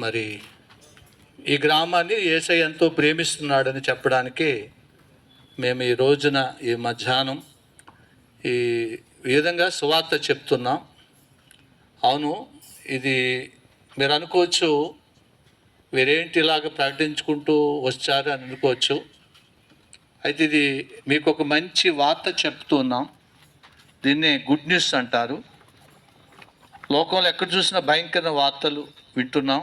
మరి ఈ గ్రామాన్ని యేసయ్య ఎంతో ప్రేమిస్తున్నాడని చెప్పడానికి మేము ఈ రోజున ఈ మధ్యాహ్నం ఈ విధంగా సువార్త చెప్తున్నాం. అవును, ఇది మీరు అనుకోవచ్చు, వీరేంటి ఇలాగ ప్రకటించుకుంటూ వచ్చారు అని అనుకోవచ్చు. అయితే ఇది మీకు ఒక మంచి వార్త చెప్తున్నాం. దీన్నే గుడ్ న్యూస్ అంటారు. లోకంలో ఎక్కడ చూసినా భయంకర వార్తలు వింటున్నాం.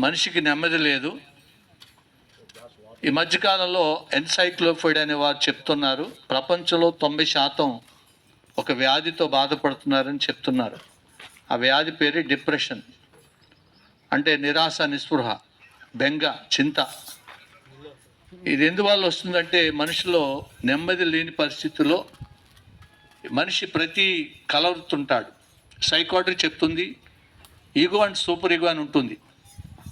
మనిషికి నెమ్మది లేదు. ఈ మధ్యకాలంలో ఎన్సైక్లోపీడియా అనే వారు చెప్తున్నారు, ప్రపంచంలో 90% ఒక వ్యాధితో బాధపడుతున్నారని చెప్తున్నారు. ఆ వ్యాధి పేరు డిప్రెషన్. అంటే నిరాశ, నిస్పృహ, బెంగ, చింత. ఇది ఎందువల్ల వస్తుందంటే మనిషిలో నెమ్మది లేని పరిస్థితుల్లో మనిషి ప్రతి కలవరుతుంటాడు. సైకాట్రీ చెప్తుంది ఈగో అండ్ సూపర్ ఈగో అని ఉంటుంది.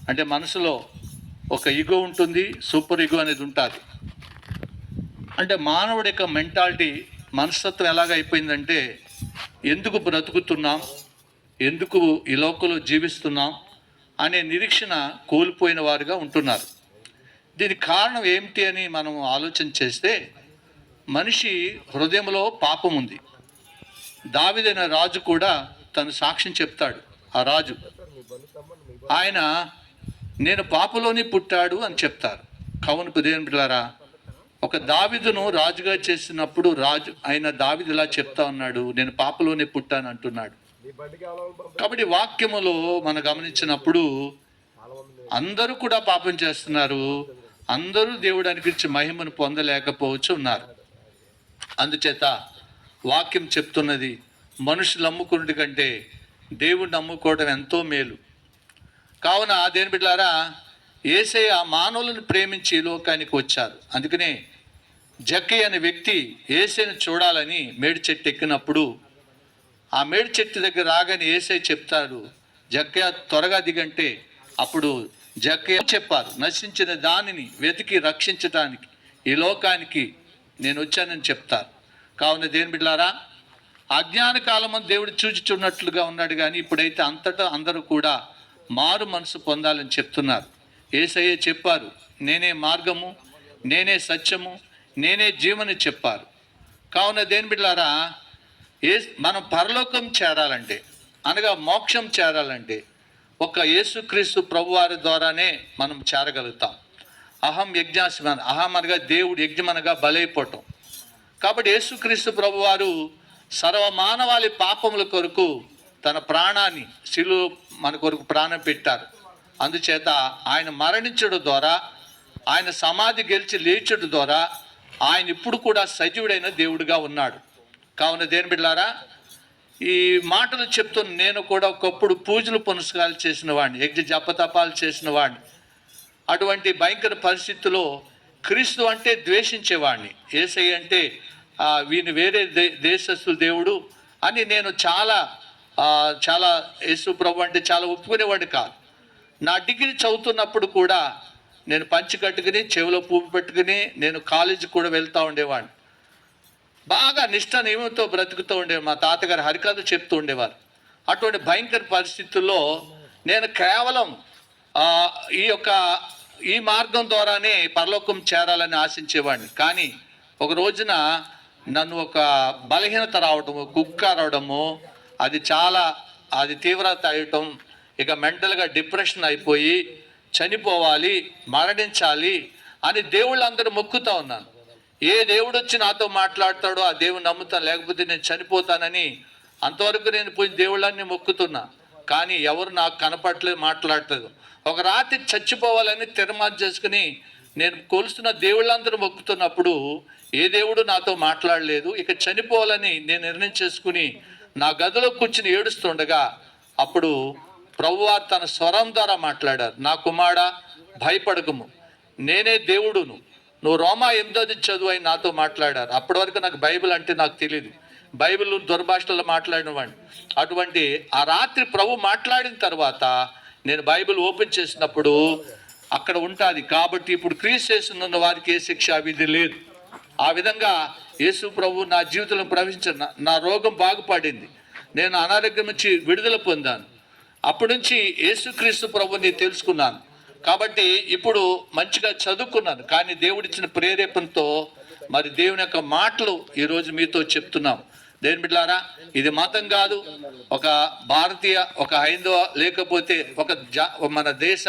అంటే మనసులో ఒక ఈగో ఉంటుంది, సూపర్ ఈగో అనేది ఉంటుంది. అంటే మానవుడి యొక్క మెంటాలిటీ, మనస్తత్వం ఎలాగ అయిపోయిందంటే ఎందుకు బ్రతుకుతున్నాం, ఎందుకు ఈ లోకంలో జీవిస్తున్నాం అనే నిరీక్షణ కోల్పోయిన వారుగా ఉంటున్నారు. దీనికి కారణం ఏమిటి అని మనం ఆలోచన చేస్తే మనిషి హృదయంలో పాపం ఉంది. దావీదైన రాజు కూడా తను సాక్ష్యం చెప్తాడు. ఆ రాజు ఆయన నేను పాపలోనే పుట్టాడు అని చెప్తారు. కవును దేవుని బిడ్డలారా, ఒక దావీదును రాజుగా చేసినప్పుడు రాజు అయిన దావీదు ఇలా చెప్తా ఉన్నాడు, నేను పాపలోనే పుట్టాను అంటున్నాడు. కాబట్టి వాక్యములో మనం గమనించినప్పుడు అందరూ కూడా పాపం చేస్తున్నారు. అందరూ దేవుడు అనుగ్రహించి మహిమను పొందలేకపోవచ్చు ఉన్నారు. అందుచేత వాక్యం చెప్తున్నది, మనుషులు నమ్ముకున్నటి కంటే దేవుడు నమ్ముకోవడం ఎంతో మేలు. కావున దేని బిడ్డలారా, యేసయ్య మానవులను ప్రేమించి ఈ లోకానికి వచ్చారు. అందుకనే జక్కయ్య అనే వ్యక్తి యేసయ్యను చూడాలని మేడి చెట్టు ఎక్కినప్పుడు ఆ మేడి చెట్టు దగ్గర రాగానే యేసయ్య చెప్తారు, జక్కయ్య త్వరగా దిగంటే అప్పుడు జక్కయ్య చెప్పారు, నశించిన దానిని వెతికి రక్షించడానికి ఈ లోకానికి నేను వచ్చానని చెప్తారు. కావున దేని బిడ్డలారా, అజ్ఞాన కాలము దేవుడు చూచుచున్నట్లుగా ఉన్నాడు, కానీ ఇప్పుడైతే అంతటా అందరూ కూడా మారు మనసు పొందాలని చెప్తున్నారు. యేసయ్య చెప్పారు, నేనే మార్గము, నేనే సత్యము, నేనే జీవని చెప్పారు. కావున దేని బిడ్డలారా, మనం పరలోకం చేరాలంటే, అనగా మోక్షం చేరాలంటే ఒక యేసుక్రీస్తు ప్రభువారి ద్వారానే మనం చేరగలుగుతాం. అహం యజ్ఞాస్మన్, అహం అనగా దేవుడు, యజ్ఞం అనగా బలైపోవటం. కాబట్టి యేసుక్రీస్తు ప్రభువారు సర్వమానవాళి పాపముల కొరకు తన ప్రాణాన్ని శిలువ మన కొరకు ప్రాణం పెట్టారు. అందుచేత ఆయన మరణించడం ద్వారా, ఆయన సమాధి గెలిచి లేచడం ద్వారా ఆయన ఇప్పుడు కూడా సజీవుడైన దేవుడిగా ఉన్నాడు. కావున దేని బిడ్డలారా, ఈ మాటలు చెప్తున్న నేను కూడా ఒకప్పుడు పూజలు పునస్కారాలు చేసిన వాడిని, యజ్ఞ జపతపాలు చేసిన వాడిని. అటువంటి భయంకర పరిస్థితుల్లో క్రీస్తు అంటే ద్వేషించేవాడిని. యేసయ్య అంటే వీని వేరే దేశస్తుల దేవుడు అని నేను చాలా యేసు ప్రభు అంటే చాలా ఒప్పుకునేవాడిని కాదు. నా డిగ్రీ చదువుతున్నప్పుడు కూడా నేను పంచి కట్టుకుని చెవిలో పువ్వు పెట్టుకుని నేను కాలేజీకి కూడా వెళ్తూ ఉండేవాడిని. బాగా నిష్ఠ నియమంతో బ్రతుకుతూ ఉండేవాడు. మా తాతగారు హరికథ చెప్తూ ఉండేవారు. అటువంటి భయంకర పరిస్థితుల్లో నేను కేవలం ఈ మార్గం ద్వారానే పరలోకం చేరాలని ఆశించేవాడిని. కానీ ఒక రోజున నన్ను ఒక బలహీనత రావడము, కుక్క రావడము, అది తీవ్రత అయ్యటం, ఇక మెంటల్గా డిప్రెషన్ అయిపోయి చనిపోవాలి, మరణించాలి అని దేవుళ్ళందరూ మొక్కుతూ ఉన్నాను. ఏ దేవుడు వచ్చి నాతో మాట్లాడతాడో ఆ దేవుడు నమ్ముతాను, లేకపోతే నేను చనిపోతానని అంతవరకు నేను పోయి దేవుళ్ళని మొక్కుతున్నా. కానీ ఎవరు నాకు కనపడలేదు, మాట్లాడలేదు. ఒక రాత్రి చచ్చిపోవాలని తీర్మానం చేసుకుని నేను కొలుస్తున్న దేవుళ్ళందరూ మొక్కుతున్నప్పుడు ఏ దేవుడు నాతో మాట్లాడలేదు. ఇక చనిపోవాలని నేను నిర్ణయం చేసుకుని నా గదిలో కూర్చుని ఏడుస్తుండగా అప్పుడు ప్రభువారు తన స్వరం ద్వారా మాట్లాడారు, నా కుమారుడా భయపడకము, నేనే దేవుడును, నువ్వు రోమా 8వ చదువు అని నాతో మాట్లాడారు. అప్పటి వరకు నాకు బైబిల్ అంటే నాకు తెలియదు, బైబిల్ దుర్భాషలో మాట్లాడిన వాడిని. అటువంటి ఆ రాత్రి ప్రభు మాట్లాడిన తర్వాత నేను బైబిల్ ఓపెన్ చేసినప్పుడు అక్కడ ఉంటుంది, కాబట్టి ఇప్పుడు క్రీస్తు యేసునందు వారికి ఏ శిక్ష విధి లేదు. ఆ విధంగా యేసు ప్రభు నా జీవితంలో ప్రవేశించిన నా రోగం బాగుపడింది, నేను అనారోగ్యం నుంచి విడుదల పొందాను. అప్పటి నుంచి యేసుక్రీస్తు ప్రభుని తెలుసుకున్నాను. కాబట్టి ఇప్పుడు మంచిగా చదువుకున్నాను. కానీ దేవుడిచ్చిన ప్రేరేపణతో మరి దేవుని యొక్క మాటలు ఈరోజు మీతో చెప్తున్నాం. దేవుని బిడ్డలారా, ఇది మతం కాదు, ఒక భారతీయ, ఒక హైందవ, లేకపోతే మన దేశ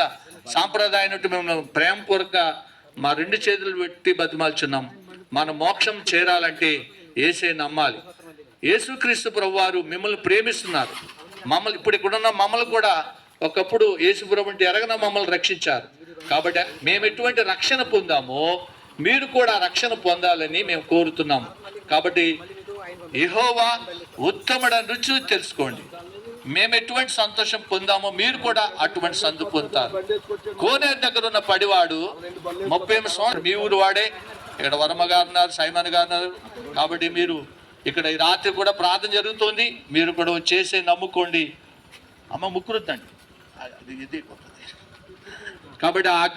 సాంప్రదాయం. మేము ప్రేమపూర్వక మా 2 చేతులు పెట్టి బతిమాల్చున్నాం. మన మోక్షం చేరాలంటే యేసే నమ్మాలి. యేసుక్రీస్తు ప్రభువారు మిమ్మల్ని ప్రేమిస్తున్నారు. మమ్మల్ని ఇప్పుడు ఇక్కడున్న మమ్మల్ని కూడా ఒకప్పుడు యేసు ప్రభు అంటే ఎరగన మమ్మల్ని రక్షించారు. కాబట్టి మేము ఎటువంటి రక్షణ పొందామో మీరు కూడా రక్షణ పొందాలని మేము కోరుతున్నాము. కాబట్టి యెహోవా ఉత్తముడని రుచి తెలుసుకోండి. మేము ఎటువంటి సంతోషం పొందామో మీరు కూడా అటువంటి సందు పొందుతారు. కోనేరు దగ్గర ఉన్న పడివాడు 38 సంవత్సరాలు మీ ఊరు వాడే. ఇక్కడ వర్మ గారు ఉన్నారు, సైమన్ గారు ఉన్నారు. కాబట్టి మీరు ఇక్కడ ఈ రాత్రి కూడా ప్రార్థన జరుగుతుంది. మీరు కూడా చేసే నమ్ముకోండి. అమ్మ ముక్కురుద్దండి, ఇది కాబట్టి ఆజ్ఞ